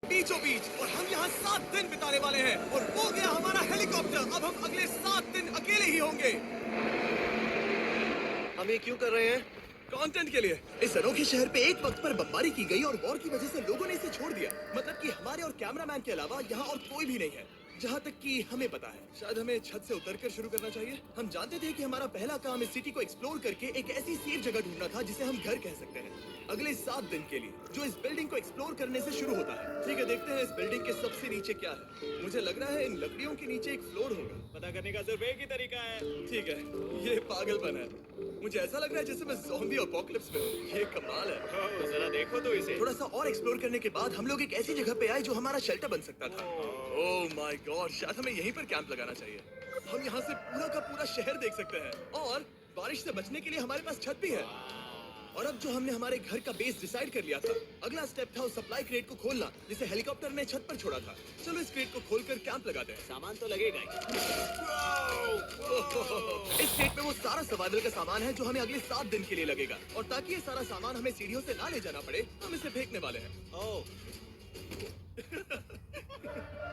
बीचों बीच, और हम यहाँ 7 दिन बिताने वाले हैं और वो गया हमारा हेलीकॉप्टर। अब हम अगले 7 दिन अकेले ही होंगे। हम ये क्यों कर रहे हैं? कंटेंट के लिए। इस अनोखे शहर पे एक वक्त पर बमबारी की गई और वॉर की वजह से लोगों ने इसे छोड़ दिया। मतलब कि हमारे और कैमरामैन के अलावा यहाँ और कोई भी नहीं है, जहाँ तक कि हमें पता है। शायद हमें छत से उतरकर शुरू करना चाहिए। हम जानते थे कि हमारा पहला काम इस सिटी को एक्सप्लोर करके एक ऐसी सेफ जगह ढूंढना था जिसे हम घर कह सकते हैं, अगले 7 दिन के लिए, जो इस बिल्डिंग को एक्सप्लोर करने से शुरू होता है। ठीक है, देखते हैं इस बिल्डिंग के सबसे नीचे क्या है। मुझे लग रहा है इन लकड़ियों के नीचे एक फ्लोर होगा। पता करने का सिर्फ एक ही तरीका है। ठीक है, ये पागलपन है। मुझे ऐसा लग रहा है जैसे मैं ज़ॉम्बी अपोकलिप्स में हूँ। ये कमाल है। ओह, जरा देखो तो इसे। थोड़ा सा और एक्सप्लोर करने के बाद हम लोग एक ऐसी जगह पे आए जो हमारा शेल्टर बन सकता था। ओह माय गॉड, शायद हमें यहीं पर कैंप लगाना चाहिए। हम यहाँ से पूरा का पूरा शहर देख सकते हैं और बारिश से बचने के लिए हमारे पास छत भी है। और अब जो हमने हमारे घर का बेस डिसाइड कर लिया था, अगला स्टेप था उस सप्लाई क्रेट को खोलना जिसे हेलीकॉप्टर ने छत पर छोड़ा था। चलो इस क्रेट को खोलकर कैंप लगाते हैं। सामान तो लगेगा ही। इस क्रेट में वो सारा सर्वाइवल का सामान है जो हमें अगले 7 दिन के लिए लगेगा। और ताकि ये सारा सामान हमें सीढ़ियों से ना ले जाना पड़े, हम इसे फेंकने वाले हैं। ओह,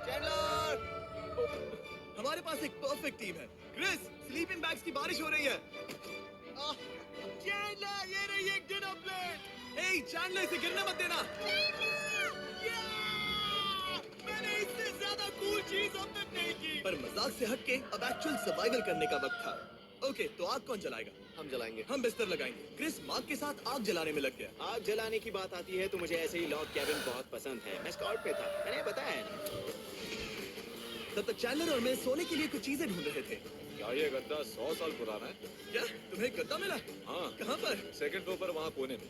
चैंडलर! हमारे पास एक परफेक्ट टीम है। क्रिस, स्लीपिंग बैग्स की बारिश हो रही है। चैंडलर, ये रही एक डिनर प्लेट। हे चैंडलर, इसे गिरने मत देना। मैंने इससे ज्यादा कूल चीज अब तक नहीं की। पर मजाक से हटके अब एक्चुअल सर्वाइवल करने का वक्त था। ओके, तो आग कौन जलाएगा? हम जलाएंगे। हम बिस्तर लगाएंगे। क्रिस मार्क के साथ आग जलाने में लग गया। आग जलाने की बात आती है तो मुझे ऐसे ही लॉग कैबिन बहुत पसंद है। मैं स्काउट पे था, मैंने बताया है ना। तब तक चैंडलर और मैं सोने के लिए कुछ चीजें ढूंढ रहे थे। क्या ये गद्दा 100 साल पुराना है? क्या तुम्हें गद्दा मिला? हाँ, कहाँ पर? सेकंड फ्लोर पर वहाँ कोने में।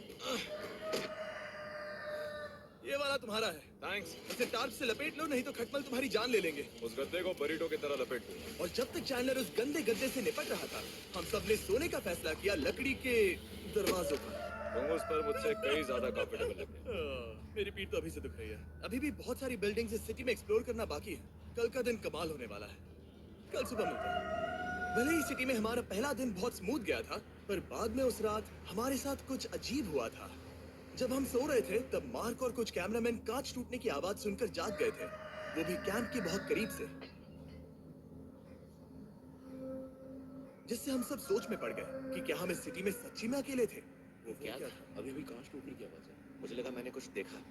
ये वाला तुम्हारा है। थैंक्स। इसे टार्प से लपेट लो, नहीं तो खटमल तुम्हारी जान ले लेंगे। उस गद्दे को बरीटो की तरह लपेट दो। और जब तक चैंडलर उस गंदे गद्दे से निपट रहा था, हम सब ने सोने का फैसला किया लकड़ी के दरवाजों पर। तुम उस पर मुझसे कई ज्यादा कंफर्टेबल लगते। मेरी पीठ तो अभी से दुख रही है। अभी भी बहुत सारी बिल्डिंग्स इस सिटी में एक्सप्लोर करना बाकी है। कल का दिन कमाल होने वाला है। कल सुबह मिलते हैं। भले ही सिटी में हमारा पहला दिन बहुत स्मूथ गया था, पर बाद में उस रात हमारे साथ कुछ अजीब हुआ था। जब हम सो रहे थे तब मार्क और कुछ कैमरामैन कांच टूटने की आवाज सुनकर जाग गए थे, वो भी कैंप के बहुत करीब से, जिससे हम सब सोच में पड़ गए कि क्या हम इस सिटी में सच्ची में अकेले थे। वो क्या था? अभी भी कांच टूटने की आवाज है। मुझे लगा मैंने कुछ देखा।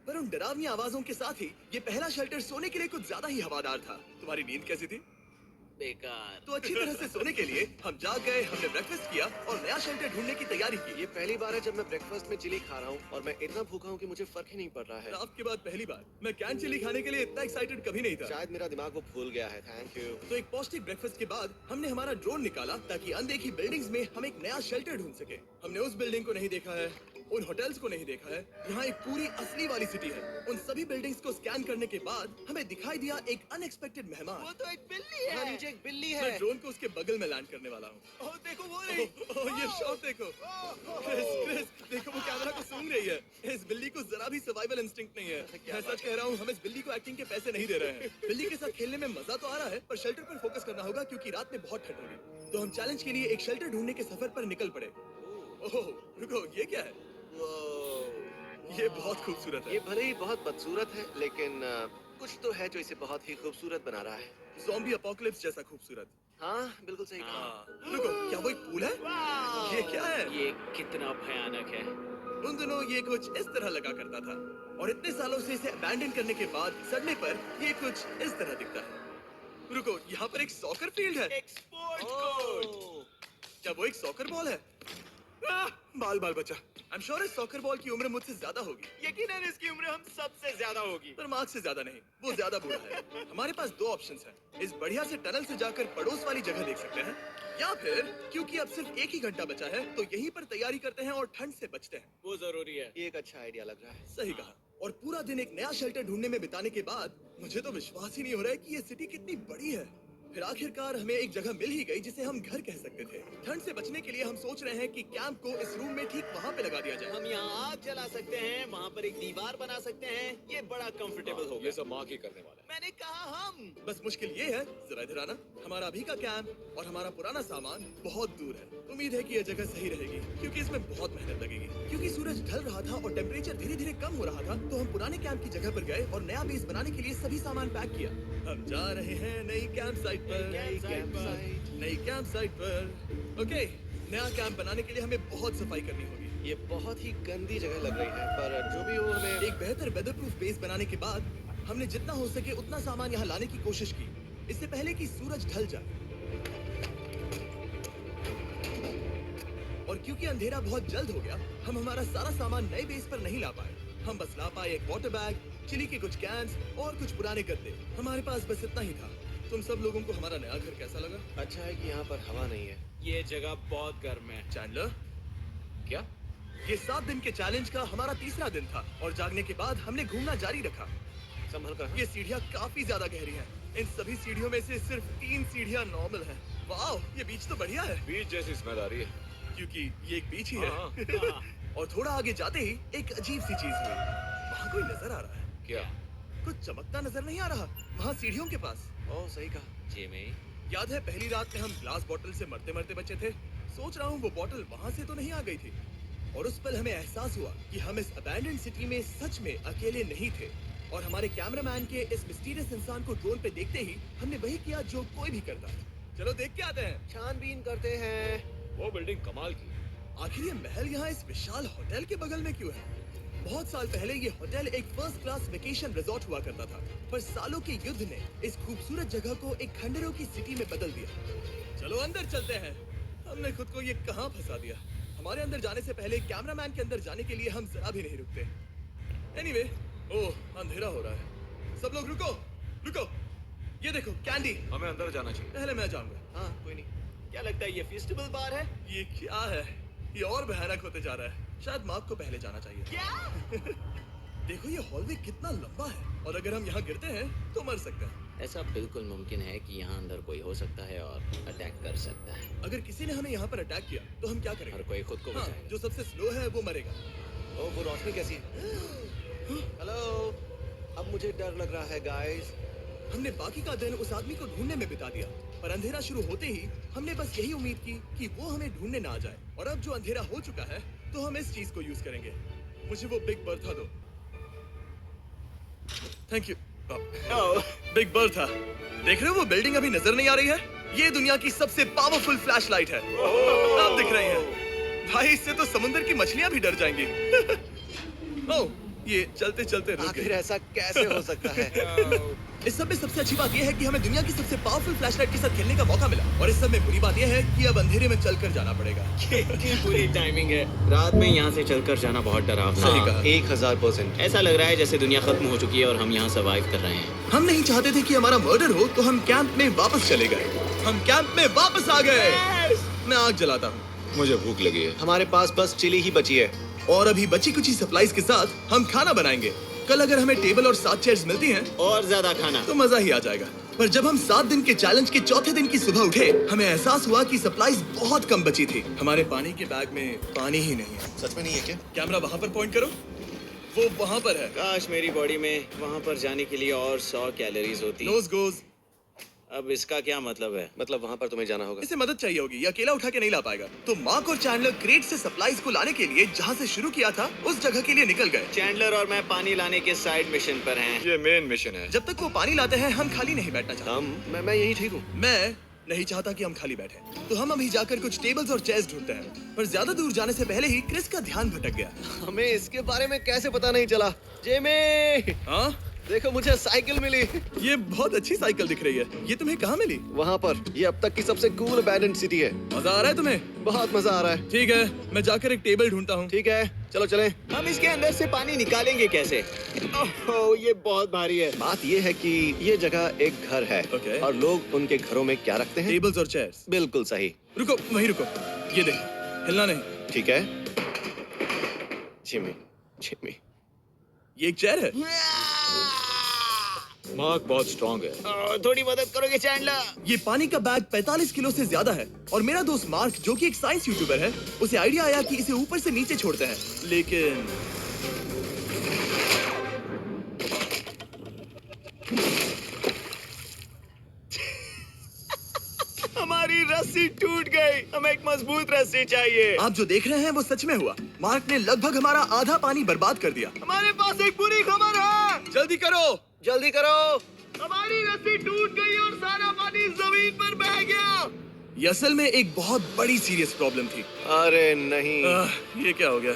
पर उन डरावनी आवाजों के साथ ही ये पहला शेल्टर सोने के लिए कुछ ज्यादा ही हवादार था। तुम्हारी नींद कैसी थी? बेकार। तो अच्छी तरह से सोने के लिए हम जाग गए, हमने ब्रेकफास्ट किया और नया शेल्टर ढूंढने की तैयारी की। ये पहली बार है जब मैं ब्रेकफास्ट में चिली खा रहा हूँ और मैं इतना भूखा हूँ कि मुझे फर्क ही नहीं पड़ रहा है। आपके बाद पहली बार मैं कैन चिली खाने के लिए इतना एक्साइटेड कभी नहीं था। शायद मेरा दिमाग वो भूल गया है। Thank you. तो एक पौष्टिक ब्रेकफास्ट के बाद हमने हमारा ड्रोन निकाला ताकि अनदेखी बिल्डिंग्स में हम एक नया शेल्टर ढूंढ सके। हमने उस बिल्डिंग को नहीं देखा है, उन होटल्स को नहीं देखा है। यहाँ एक पूरी असली वाली सिटी है। उन सभी बिल्डिंग्स को स्कैन करने के बाद हमें दिखाई दिया एक अनएक्सपेक्टेड मेहमान। वो तो एक बिल्ली यहाँ है। नीचे एक बिल्ली मैं है। ड्रोन को उसके बगल में लैंड करने वाला हूँ। ओह, देखो वो रही। ये शॉट देखो। क्रिस, देखो वो कैमरा को सूंघ रही है। इस बिल्ली को जरा भी सर्वाइवल इंस्टिंक्ट नहीं है। मैं सच कह रहा हूँ, हम इस बिल्ली को एक्टिंग के पैसे नहीं दे रहे हैं। बिल्ली के साथ खेलने में मजा तो आ रहा है, पर शेल्टर पर फोकस करना होगा क्योंकि रात में बहुत ठंड होगी। तो हम चैलेंज के लिए एक शेल्टर ढूंढने के सफर पर निकल पड़े। ओह रुको, ये क्या है? ये बहुत खूबसूरत है। ये भले ही बहुत बदसूरत है, लेकिन कुछ तो है जो इसे बहुत ही खूबसूरत बना रहा है। ज़ॉम्बी अपोकलिप्स जैसा खूबसूरत। हाँ, बिल्कुल सही कहा। रुको, क्या वो एक पूल है? ये क्या है? ये कितना भयानक है। उन दिनों ये कुछ इस तरह लगा करता था और इतने सालों से इसे अबैंडन करने के बाद सड़ने पर ये कुछ इस तरह दिखता है। रुको, यहाँ पर एक सॉकर फील्ड है। एक स्पोर्ट्स कोर्ट। ओह, क्या वो एक सॉकर बॉल है? बाल बाल बचा। आई एम श्योर इस सॉकर बॉल की उम्र मुझसे ज्यादा होगी। यकीनन इसकी उम्र हम सबसे ज्यादा होगी। पर मार्क से ज्यादा नहीं, वो ज्यादा बूढ़ा है। हमारे पास दो ऑप्शंस हैं। इस बढ़िया से टनल से जाकर पड़ोस वाली जगह देख सकते हैं, या फिर क्योंकि अब सिर्फ एक ही घंटा बचा है तो यहीं पर तैयारी करते हैं और ठंड से बचते हैं। वो जरूरी है। ये एक अच्छा आइडिया लग रहा है। सही कहा। और पूरा दिन एक नया शेल्टर ढूंढने में बिताने के बाद मुझे तो विश्वास ही नहीं हो रहा है कि ये सिटी कितनी बड़ी है। फिर आखिरकार हमें एक जगह मिल ही गई जिसे हम घर कह सकते थे। ठंड से बचने के लिए हम सोच रहे हैं कि कैंप को इस रूम में ठीक वहाँ पे लगा दिया जाए। हम यहाँ आग जला सकते हैं, वहाँ पर एक दीवार बना सकते हैं। ये बड़ा कंफर्टेबल होगा। ये सब माँ की करने वाला है। मैंने कहा हम। बस मुश्किल ये है, जरा इधर आना, हमारा अभी का कैंप और हमारा पुराना सामान बहुत दूर है। उम्मीद है कि यह जगह सही रहेगी क्योंकि इसमें बहुत मेहनत लगेगी। क्योंकि सूरज ढल रहा था और टेम्परेचर धीरे धीरे कम हो रहा था, तो हम पुराने कैंप की जगह पर गए और नया बेस बनाने के लिए सभी सामान पैक किया। हम जा रहे हैं नई कैंप साइट पर। नई कैंप साइट पर। ओके, नया कैंप बनाने के लिए हमें बहुत सफाई करनी होगी। ये बहुत ही गंदी जगह लग रही है, पर जो भी हो हमें एक बेहतर वेदरप्रूफ बेस बनाने के बाद हमने जितना हो सके उतना सामान यहाँ लाने की कोशिश की, इससे पहले कि सूरज ढल जाए। और क्योंकि अंधेरा बहुत जल्द हो गया, हम हमारा सारा सामान नए बेस पर नहीं ला पाए। हम बस ला पाए एक वाटर बैग, चिली के कुछ कैंस और कुछ पुराने गद्दे। हमारे पास बस इतना ही था। तुम सब लोगों को हमारा नया घर कैसा लगा? अच्छा है कि यहाँ पर हवा नहीं है। ये जगह बहुत गर्म है। चैंडलर, क्या? ये 7 दिन के चैलेंज का हमारा तीसरा दिन था और जागने के बाद हमने घूमना जारी रखा। संभल कर। ये सीढ़ियाँ काफी ज्यादा गहरी हैं। इन सभी सीढ़ियों में से सिर्फ 3 सीढ़ियाँ नॉर्मल हैं। वाह, ये बीच तो बढ़िया है बीच जैसी स्मेल आ रही है। क्योंकि ये एक बीच ही हाँ, है। और थोड़ा आगे जाते ही एक अजीब सी चीज हुई। वहाँ कोई नजर आ रहा है। क्या? कुछ चमकता नजर नहीं आ रहा वहाँ सीढ़ियों के पास। ओह, सही कहा। जिमी, याद है पहली रात में हम ग्लास बॉटल से मरते मरते बचे थे? सोच रहा हूँ वो बॉटल वहाँ से तो नहीं आ गई थी। और उस पल हमें एहसास हुआ कि हम इस अबैंडन्ड सिटी में सच में अकेले नहीं थे। और हमारे कैमरामैन के इस मिस्टीरियस इंसान को ड्रोन पे देखते ही हमने वही किया जो कोई भी करता है। चलो देख के आते हैं। छानबीन करते हैं। वो बिल्डिंग कमाल की। आखिर ये महल यहाँ इस विशाल होटल के बगल में क्यों है? बहुत साल पहले ये होटल एक फर्स्ट क्लास वेकेशन रिजॉर्ट हुआ करता था, पर सालों के युद्ध ने इस खूबसूरत जगह को एक खंडरों की सिटी में बदल दिया। चलो अंदर चलते हैं। हमने खुद को ये कहाँ फंसा दिया? हमारे अंदर जाने से पहले कैमरामैन के अंदर जाने के लिए हम जरा भी नहीं रुकते। एनीवे, ओह अंधेरा हो रहा है। सब लोग रुको, रुको। ये देखो कैंडी। हमें अंदर जाना चाहिए। पहले मैं जाऊंगा। हाँ, कोई नहीं। क्या लगता है ये फेस्टिवल बार है? ये क्या है? ये और भयानक होते जा रहा है। शायद मार्क को पहले जाना चाहिए। क्या? देखो ये हॉलवे कितना लंबा है और अगर हम यहाँ गिरते हैं तो मर सकते हैं। ऐसा बिल्कुल मुमकिन है कि यहाँ अंदर कोई हो सकता है और अटैक कर सकता है। अगर किसी ने हमें यहाँ पर अटैक किया तो हम क्या हर करेंगे? कोई खुद को हाँ, बचाएगा। जो सबसे स्लो है वो मरेगा। ओह, वो रोशनी कैसी है? हेलो, अब मुझे डर लग रहा है गाइस। हमने बाकी का दिन उस आदमी को ढूंढने में बिता दिया, पर अंधेरा शुरू होते ही हमने बस यही उम्मीद की कि वो हमें ढूंढने ना आ जाए। और अब जो अंधेरा हो चुका है तो हम इस चीज को यूज करेंगे। मुझे वो बिग बर्था दो। Thank you. Big Bertha. देख रहे हो वो बिल्डिंग अभी नजर नहीं आ रही है? ये दुनिया की सबसे पावरफुल फ्लैशलाइट है। आप दिख रही हैं। भाई इससे तो समुद्र की मछलियां भी डर जाएंगी। ओह, ये चलते चलते रुक आखिर गई। ऐसा कैसे हो सकता है? इस सब में सबसे अच्छी बात यह है कि हमें दुनिया की सबसे पावरफुल फ्लैशलाइट के साथ खेलने का मौका मिला। और इस सब में बुरी बात यह है कि अब अंधेरे में चलकर जाना पड़ेगा। कितनी बुरी टाइमिंग है। रात में यहाँ से चलकर जाना बहुत डरावना सही है। कहा। 1000%। ऐसा लग रहा है जैसे दुनिया खत्म हो चुकी है और हम यहाँ सर्वाइव कर रहे हैं। हम नहीं चाहते थे कि हमारा मर्डर हो, तो हम कैंप में वापस चले गए। हम कैंप में वापस आ गए। मैं आग जलाता हूँ मुझे भूख लगी है। हमारे पास बस चिली ही बची है। और अभी बची कुची सप्लाईज के साथ हम खाना बनाएंगे। कल अगर हमें टेबल और 7 चेयर्स मिलती हैं और ज्यादा खाना। तो मजा ही आ जाएगा। पर जब हम 7 दिन के चैलेंज के चौथे दिन की सुबह उठे, हमें एहसास हुआ कि सप्लाईज बहुत कम बची थी। हमारे पानी के बैग में पानी ही नहीं है। सच में नहीं है क्या? कैमरा वहाँ पर पॉइंट करो। वो वहाँ पर है। काश मेरी बॉडी में वहाँ पर जाने के लिए और 100 कैलोरीज होती। नोज गोज। अब इसका क्या मतलब है? मतलब वहाँ पर तुम्हें जाना होगा। इसे मदद चाहिए होगी, ये अकेला उठा के नहीं ला पाएगा। तो मार्क और चैंडलर क्रेट से सप्लाईज को लाने के लिए जहाँ से शुरू किया था उस जगह के लिए निकल गए। चैंडलर और मैं पानी लाने के साइड मिशन पर हैं। ये मेन मिशन है। जब तक वो पानी लाते हैं हम खाली नहीं बैठना चाहते। मैं यही ठीक हूँ। मैं नहीं चाहता कि हम खाली बैठे। तो हम अभी जाकर कुछ टेबल्स और चेयर्स ढूंढते हैं। पर ज्यादा दूर जाने से पहले ही क्रिस का ध्यान भटक गया। हमें इसके बारे में कैसे पता नहीं चला? जेमी, हाँ, देखो मुझे साइकिल मिली। ये बहुत अच्छी साइकिल दिख रही है। ये तुम्हें कहाँ मिली? वहाँ पर। ये अब तक की सबसे कूल अबैंडन्ड सिटी है। मजा आ रहा है तुम्हें? बहुत मजा आ रहा है। ठीक है, मैं जाकर एक टेबल ढूंढता हूँ। ठीक है, चलो चलें। हम इसके अंदर से पानी निकालेंगे कैसे? ओह, ये बहुत भारी है। बात ये है कि ये जगह एक घर है। Okay. और लोग उनके घरों में क्या रखते हैं? टेबल्स और चेयर्स। बिल्कुल सही। रुको, वहीं रुको। ये देखो, हिलना नहीं। ठीक है। Jimmy, Jimmy. ये एक चेयर है। मार्क बहुत स्ट्रांग है। थोड़ी मदद करोगे चैंडलर? ये पानी का बैग 45 किलो से ज्यादा है और मेरा दोस्त मार्क जो कि एक साइंस यूट्यूबर है, उसे आइडिया आया कि इसे ऊपर से नीचे छोड़ते हैं, लेकिन हमारी रस्सी टूट गई। हमें एक मजबूत रस्सी चाहिए। आप जो देख रहे हैं वो सच में हुआ। मार्क ने लगभग हमारा आधा पानी बर्बाद कर दिया। हमारे पास एक बुरी खबर है। जल्दी करो। जल्दी करो। हमारी रस्सी टूट गई और सारा पानी जमीन पर बह गया। ये असल में एक बहुत बड़ी सीरियस प्रॉब्लम थी। अरे नहीं। ये क्या हो गया?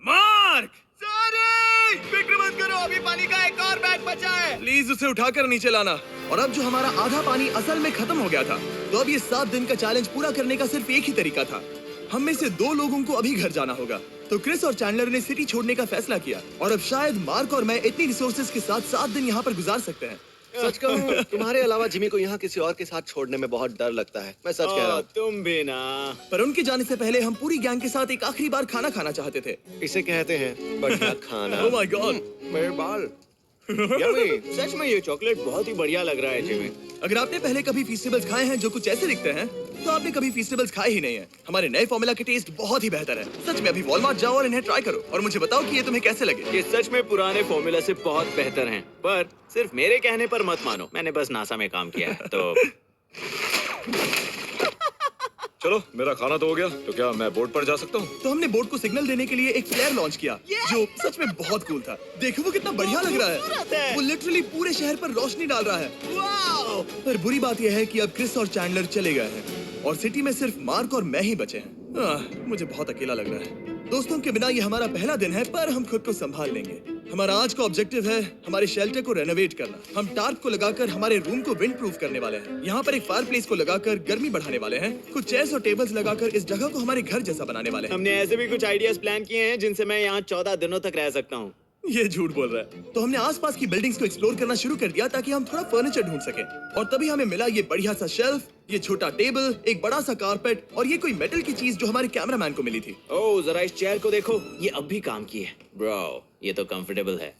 मार्क, सॉरी, फिक्र मत करो, अभी पानी का एक और बैग बचा है। प्लीज उसे उठाकर नीचे लाना। और अब जो हमारा आधा पानी असल में खत्म हो गया था, तो अब ये 7 दिन का चैलेंज पूरा करने का सिर्फ एक ही तरीका था। हम में से 2 लोगों को अभी घर जाना होगा। तो क्रिस और चैंडलर ने सिटी छोड़ने का फैसला किया और अब शायद मार्क और मैं इतनी रिसोर्सेज के साथ 7 दिन यहाँ पर गुजार सकते हैं। सच कहूँ, तुम्हारे अलावा जिमी को यहाँ किसी और के साथ छोड़ने में बहुत डर लगता है। मैं सच कह रहा हूँ। तुम भी ना। पर उनके जाने से पहले हम पूरी गैंग के साथ एक आखिरी बार खाना खाना चाहते थे। इसे कहते हैं बढ़िया खाना। ओह माय गॉड, मेरे बाल। यम्मी, सच में ये चॉकलेट बहुत ही बढ़िया लग रहा है जिमी। अगर आपने पहले कभी फीस्टेबल्स खाए हैं जो कुछ ऐसे दिखते हैं, तो आपने कभी फीस्टेबल्स खाए ही नहीं है। हमारे नए फॉर्मूला के टेस्ट बहुत ही बेहतर है। सच में अभी वॉलमार्ट जाओ और इन्हें ट्राई करो और मुझे बताओ कि ये तुम्हें कैसे लगे। ये सच में पुराने फॉर्मूला से बहुत बेहतर हैं, पर सिर्फ मेरे कहने पर मत मानो। मैंने बस नासा में काम किया है तो। चलो, मेरा खाना तो हो गया, तो क्या मैं बोर्ड पर जा सकता हूँ? तो हमने बोट को सिग्नल देने के लिए एक फ्लेयर लॉन्च किया, जो सच में बहुत कूल था। देखो वो कितना बढ़िया लग रहा है। वो लिटरली पूरे शहर पर रोशनी डाल रहा है। वाओ! पर बुरी बात यह है कि अब क्रिस और चैंडलर चले गए हैं और सिटी में सिर्फ मार्क और मैं ही बचे हैं। मुझे बहुत अकेला लग रहा है। दोस्तों के बिना ये हमारा पहला दिन है, पर हम खुद को संभाल लेंगे। हमारा आज का ऑब्जेक्टिव है हमारे शेल्टर को रेनोवेट करना। हम टार्प को लगाकर हमारे रूम को विंड प्रूफ करने वाले हैं। यहाँ पर एक फायर प्लेस को लगाकर गर्मी बढ़ाने वाले हैं। कुछ चेयर्स और टेबल्स लगाकर इस जगह को हमारे घर जैसा बनाने वाले हैं। हमने ऐसे भी कुछ आइडियाज प्लान किए हैं जिनसे मैं यहाँ 14 दिनों तक रह सकता हूँ। ये झूठ बोल रहा है। तो हमने आसपास की बिल्डिंग्स को एक्सप्लोर करना शुरू कर दिया ताकि हम थोड़ा फर्नीचर ढूंढ सकें। और तभी हमें मिला ये बढ़िया सा शेल्फ, ये छोटा टेबल, एक बड़ा सा कारपेट और ये कोई मेटल की चीज जो हमारे कैमरामैन को मिली थी। ओह, जरा इस चेयर को देखो, ये अब भी काम की है। ब्रो, ये तो कंफर्टेबल है।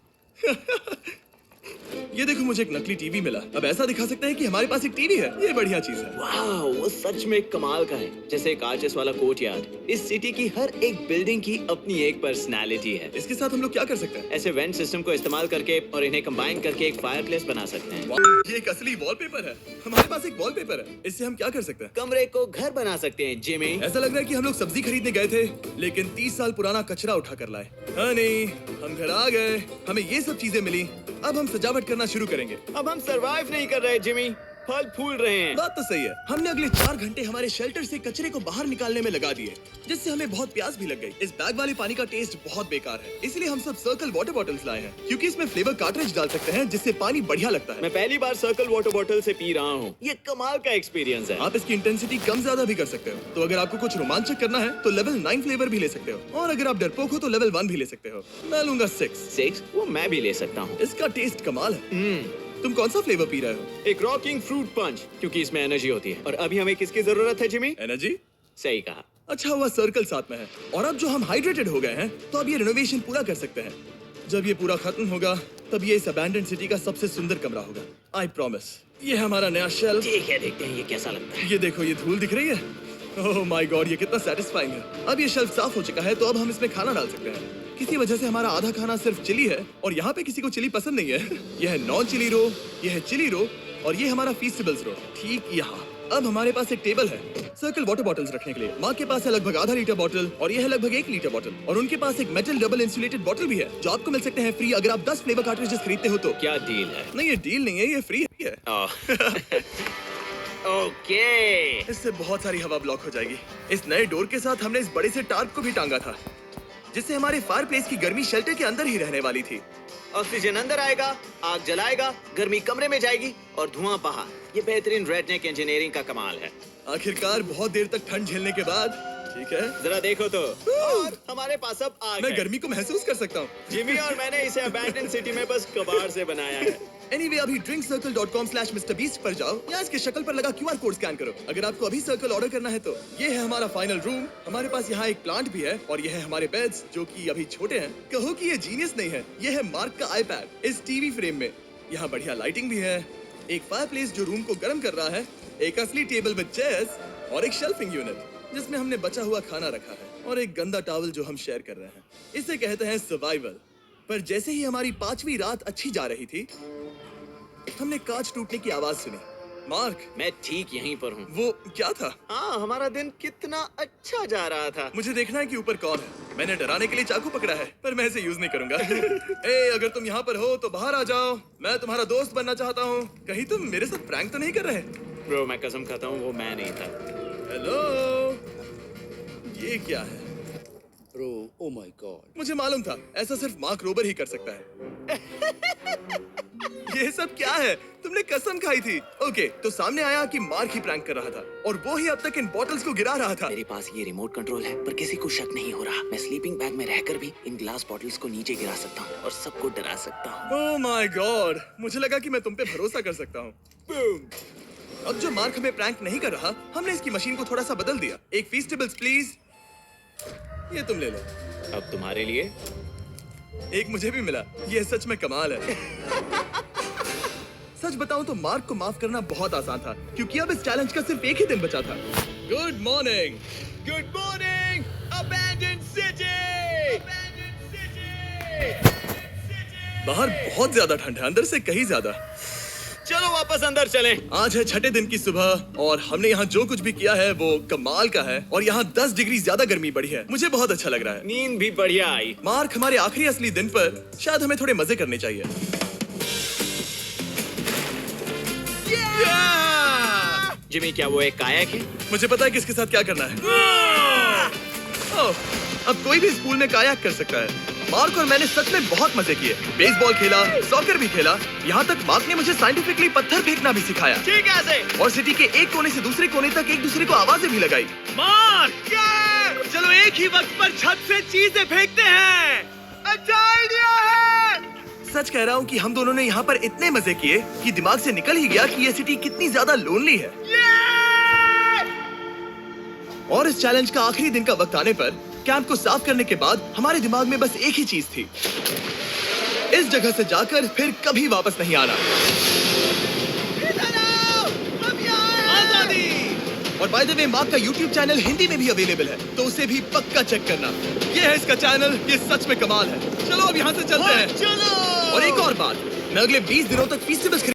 ये देखो, मुझे एक नकली टीवी मिला। अब ऐसा दिखा सकते हैं कि हमारे पास एक टीवी है। ये बढ़िया चीज है। वाह, वो सच में कमाल का है। जैसे एक आर्चेस वाला कोर्टयार्ड। इस सिटी की हर एक बिल्डिंग की अपनी एक पर्सनालिटी है। इसके साथ हम लोग क्या कर सकते हैं? ऐसे वेंट सिस्टम को इस्तेमाल करके और इन्हें कंबाइन करके एक फायरप्लेस बना सकते हैं। ये एक असली वॉलपेपर है। हमारे पास एक वॉलपेपर है। इससे हम क्या कर सकते हैं? कमरे को घर बना सकते हैं जिमी। ऐसा लग रहा है कि हम लोग सब्जी खरीदने गए थे, लेकिन 30 साल पुराना कचरा उठा कर लाए। हाँ नहीं, हम घर आ गए, हमें ये सब चीजें मिली। अब हम सजावट करना शुरू करेंगे। अब हम सरवाइव नहीं कर रहे जिमी, फल फूल रहे हैं। बात तो सही है। हमने अगले 4 घंटे हमारे शेल्टर से कचरे को बाहर निकालने में लगा दिए, जिससे हमें बहुत प्यास भी लग गई। इस बैग वाले पानी का टेस्ट बहुत बेकार है, इसलिए हम सब सर्कल वाटर बॉटल्स लाए हैं, क्योंकि इसमें फ्लेवर कार्ट्रिज डाल सकते हैं जिससे पानी बढ़िया लगता है। मैं पहली बार सर्कल वाटर बॉटल से पी रहा हूँ। ये कमाल का एक्सपीरियंस है। आप इसकी इंटेंसिटी कम ज्यादा भी कर सकते हो। तो अगर आपको कुछ रोमांचक करना है तो लेवल 9 फ्लेवर भी ले सकते हो, और अगर आप डरपोक हो तो लेवल 1 भी ले सकते हो। मैं लूंगा 6। वो मैं भी ले सकता हूँ। इसका टेस्ट कमाल है। तुम कौन सा फ्लेवर पी रहे हो? एक रॉकिंग फ्रूट पंच, क्योंकि इसमें एनर्जी होती है। और अभी हमें किसकी जरूरत है जिमी? एनर्जी? सही कहा। अच्छा हुआ सर्कल साथ में है। और अब जो हम हाइड्रेटेड हो गए हैं, तो अब ये रिनोवेशन पूरा कर सकते हैं। जब ये पूरा खत्म होगा, तब ये इस अबैंडन्ड सिटी का सबसे सुंदर कमरा होगा। I promise. ये हमारा नया शेल्फ। ठीक है, देखते हैं ये कैसा लगता है। ये देखो, ये धूल दिख रही है। ओह माय गॉड, ये कितना सेटिस्फाइंग है। अब ये शेल्फ साफ हो चुका है, तो अब हम इसमें खाना डाल सकते हैं। किसी वजह से हमारा आधा खाना सिर्फ चिली है, और यहाँ पे किसी को चिली पसंद नहीं है। यह है नॉन चिली रो, यह है चिली रो, और ये हमारा फीस्टेबल्स रो ठीक यहाँ। अब हमारे पास एक टेबल है सर्कल वाटर बॉटल्स रखने के लिए। माँ के पास है लगभग आधा लीटर बॉटल, और यह है लगभग 1 लीटर बॉटल, और उनके पास एक मेटल डबल इंसुलेटेड बॉटल भी है, जो आपको मिल सकते हैं फ्री अगर आप 10 फ्लेवर कार्ट्रिजेस खरीदते हो तो। क्या डील है? नहीं, ये डील नहीं है, ये फ्री है। ओके। इससे बहुत सारी हवा ब्लॉक हो जाएगी। इस नए डोर के साथ हमने इस बड़े से टार्प को भी टांगा था, जिससे हमारे फायर प्लेस की गर्मी शेल्टर के अंदर ही रहने वाली थी। ऑक्सीजन अंदर आएगा, आग जलाएगा, गर्मी कमरे में जाएगी और धुआं बाहर। ये बेहतरीन रेडनेक इंजीनियरिंग का कमाल है। आखिरकार बहुत देर तक ठंड झेलने के बाद। ठीक है, जरा देखो तो। और हमारे पास अब आग मैं है। गर्मी को महसूस कर सकता हूँ। जिमी और मैंने इसे अबैंडन सिटी में बस कबाड़ से बनाया है। Anyway, अभी drinkcircle.com/MrBeast पर जाओ या इसके शक्ल पर लगा QR कोड स्कैन करो। अगर आपको अभी सर्कल ऑर्डर करना है तो ये है हमारा फाइनल रूम। हमारे पास यहाँ एक प्लांट भी है, और ये है हमारे बेड्स जो कि अभी छोटे हैं। कहो कि ये जीनियस नहीं है, ये है मार्क का आईपैड इस टीवी फ्रेम में। यहाँ बढ़िया लाइटिंग भी है, एक फायरप्लेस जो रूम को गर्म कर रहा है, एक असली टेबल विद चेयर्स और एक शेल्फिंग यूनिट जिसमें हमने बचा हुआ खाना रखा है और एक गंदा टॉवल जो हम शेयर कर रहे हैं। इसे कहते हैं सर्वाइवल। पर जैसे ही हमारी 5वीं रात अच्छी जा रही थी, हमने कांच टूटने की आवाज सुनी। मार्क, मैं ठीक यहीं पर हूँ। वो क्या था? हाँ, हमारा दिन कितना अच्छा जा रहा था। मुझे देखना है कि ऊपर कौन है। मैंने डराने के लिए चाकू पकड़ा है, पर मैं इसे यूज नहीं करूंगा। ए, अगर तुम यहाँ पर हो तो बाहर आ जाओ। मैं तुम्हारा दोस्त बनना चाहता हूँ। कहीं तुम मेरे साथ प्रैंक तो नहीं कर रहे? ब्रो, मैं कसम खाता हूँ वो मैं नहीं था। हेलो, ये क्या है? Bro, oh my God. मुझे मालूम था ऐसा सिर्फ मार्क रोबर ही कर सकता है। ये सब क्या है? तुमने कसम खाई थी। ओके, तो सामने आया कि मार्क ही प्रैंक कर रहा था और वो ही अब तक इन बॉटल्स को गिरा रहा था। मेरे पास ये रिमोट कंट्रोल है, पर किसी को शक नहीं हो रहा। मैं स्लीपिंग बैग में रहकर भी इन ग्लास बॉटल्स को नीचे गिरा सकता हूँ और सबको डरा सकता हूँ। ओह माय गॉड, मुझे लगा कि मैं तुम पे भरोसा कर सकता हूँ। अब जो मार्क हमें प्रैंक नहीं कर रहा, हमने इसकी मशीन को थोड़ा सा बदल दिया। एक फीस्टेबल्स प्लीज। ये तुम ले लो। अब तुम्हारे लिए एक मुझे भी मिला। ये सच में कमाल है। सच बताऊं तो मार्क को माफ करना बहुत आसान था, क्योंकि अब इस चैलेंज का सिर्फ एक ही दिन बचा था। Good morning. Good morning abandoned city. बाहर बहुत ज्यादा ठंड है, अंदर से कहीं ज्यादा। चलो वापस अंदर चलें। आज है 6ठे दिन की सुबह और हमने यहाँ जो कुछ भी किया है वो कमाल का है और यहाँ 10 डिग्री ज्यादा गर्मी बढ़ी है। मुझे बहुत अच्छा लग रहा है। नींद भी बढ़िया आई। मार्क, हमारे आखिरी असली दिन पर शायद हमें थोड़े मजे करने चाहिए। जिमी, क्या वो एक कायाक है? मुझे पता है किसके साथ क्या करना है। ओह, अब कोई भी स्कूल में कायाक कर सकता है। मार्क और मैंने सच में बहुत मजे किए। बेसबॉल खेला, सॉकर भी खेला, यहाँ तक मार्क ने मुझे साइंटिफिकली पत्थर फेंकना भी सिखाया। ठीक है। और सिटी के एक कोने से दूसरे कोने तक एक दूसरे को आवाजें भी लगाई। मार्क, चलो एक ही वक्त पर छत से चीजें फेंकते हैं। अच्छा आइडिया है। सच कह रहा हूँ कि हम दोनों ने यहाँ पर इतने मजे किए कि दिमाग से निकल ही गया कि ये सिटी कितनी ज्यादा लोनली है। और इस चैलेंज का आखिरी दिन का वक्त आने पर कैंप को साफ करने के बाद हमारे दिमाग में बस एक ही चीज थी, इस जगह से जाकर फिर कभी वापस नहीं आना। आजादी। और बाय द वे, मार्क का YouTube चैनल हिंदी में भी अवेलेबल है, तो उसे भी पक्का चेक करना। ये है इसका चैनल, ये सच में कमाल है। चलो अब यहाँ से चलते हैं। चलो। और एक और बात, मैं अगले 20 दिनों तक फीस्टिवल्स